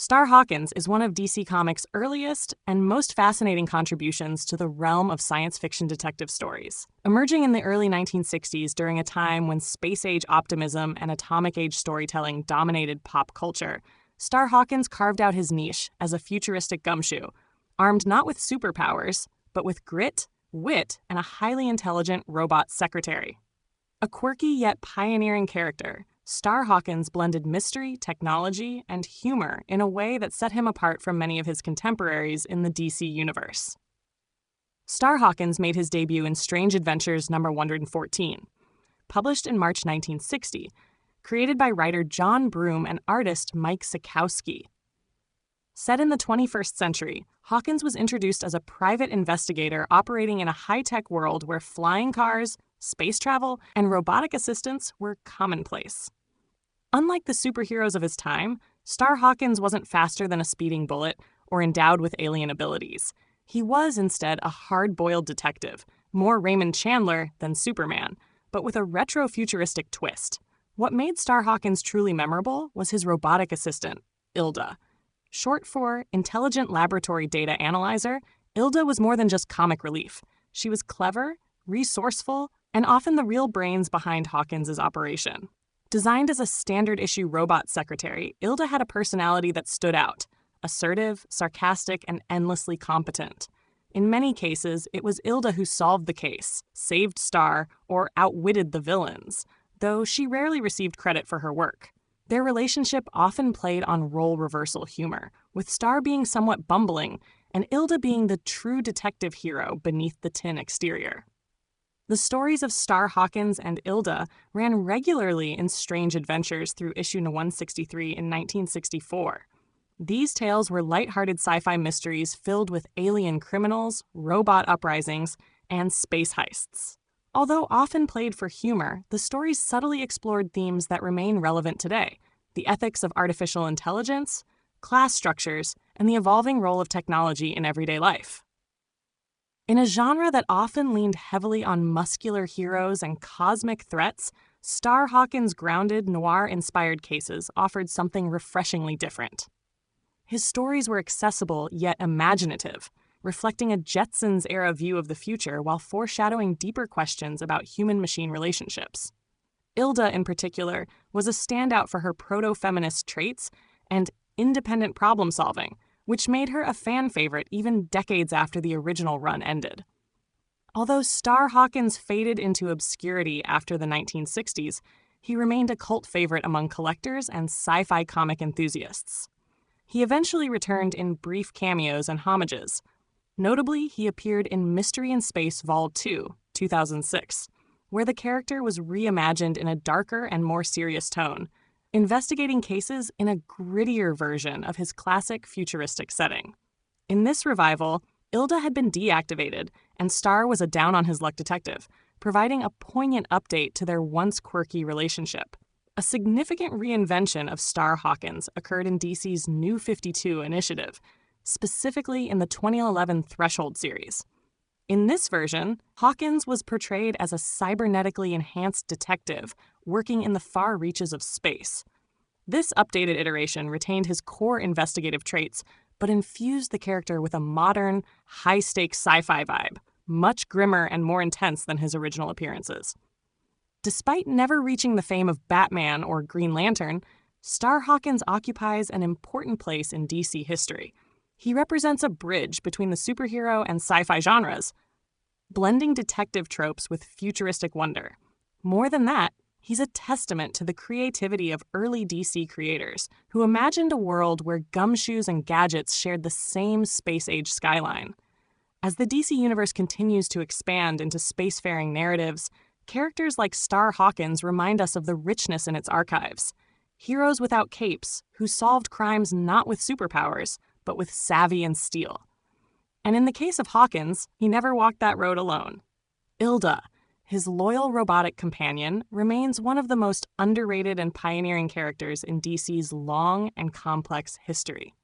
Star Hawkins is one of DC Comics' earliest and most fascinating contributions to the realm of science fiction detective stories. Emerging in the early 1960s during a time when space-age optimism and atomic-age storytelling dominated pop culture, Star Hawkins carved out his niche as a futuristic gumshoe, armed not with superpowers, but with grit, wit, and a highly intelligent robot secretary. A quirky yet pioneering character, Star Hawkins blended mystery, technology, and humor in a way that set him apart from many of his contemporaries in the DC universe. Star Hawkins made his debut in Strange Adventures number 114, published in March 1960, created by writer John Broome and artist Mike Sekowsky. Set in the 21st century, Hawkins was introduced as a private investigator operating in a high-tech world where flying cars, space travel, and robotic assistants were commonplace. Unlike the superheroes of his time, Star Hawkins wasn't faster than a speeding bullet or endowed with alien abilities. He was instead a hard-boiled detective, more Raymond Chandler than Superman, but with a retro-futuristic twist. What made Star Hawkins truly memorable was his robotic assistant, Ilda. Short for Intelligent Laboratory Data Analyzer, Ilda was more than just comic relief. She was clever, resourceful, and often the real brains behind Hawkins' operation. Designed as a standard-issue robot secretary, Ilda had a personality that stood out, assertive, sarcastic, and endlessly competent. In many cases, it was Ilda who solved the case, saved Star, or outwitted the villains, though she rarely received credit for her work. Their relationship often played on role reversal humor, with Star being somewhat bumbling and Ilda being the true detective hero beneath the tin exterior. The stories of Star Hawkins and Ilda ran regularly in Strange Adventures through issue 163 in 1964. These tales were lighthearted sci-fi mysteries filled with alien criminals, robot uprisings, and space heists. Although often played for humor, the stories subtly explored themes that remain relevant today: the ethics of artificial intelligence, class structures, and the evolving role of technology in everyday life. In a genre that often leaned heavily on muscular heroes and cosmic threats, Star Hawkins' grounded, noir-inspired cases offered something refreshingly different. His stories were accessible yet imaginative, reflecting a Jetsons-era view of the future while foreshadowing deeper questions about human-machine relationships. Ilda, in particular, was a standout for her proto-feminist traits and independent problem-solving, which made her a fan favorite even decades after the original run ended. Although Star Hawkins faded into obscurity after the 1960s, he remained a cult favorite among collectors and sci-fi comic enthusiasts. He eventually returned in brief cameos and homages. Notably, he appeared in Mystery in Space Vol. 2, 2006, where the character was reimagined in a darker and more serious tone, investigating cases in a grittier version of his classic futuristic setting. In this revival, Ilda had been deactivated, and Star was a down-on-his-luck detective, providing a poignant update to their once quirky relationship. A significant reinvention of Star Hawkins occurred in DC's New 52 initiative, specifically in the 2011 Threshold series. In this version, Hawkins was portrayed as a cybernetically enhanced detective working in the far reaches of space. This updated iteration retained his core investigative traits, but infused the character with a modern, high-stakes sci-fi vibe, much grimmer and more intense than his original appearances. Despite never reaching the fame of Batman or Green Lantern, Star Hawkins occupies an important place in DC history. He represents a bridge between the superhero and sci-fi genres, blending detective tropes with futuristic wonder. More than that, he's a testament to the creativity of early DC creators who imagined a world where gumshoes and gadgets shared the same space-age skyline. As the DC universe continues to expand into spacefaring narratives, characters like Star Hawkins remind us of the richness in its archives. Heroes without capes who solved crimes not with superpowers, but with savvy and steel. And in the case of Hawkins, he never walked that road alone. Ilda, his loyal robotic companion, remains one of the most underrated and pioneering characters in DC's long and complex history.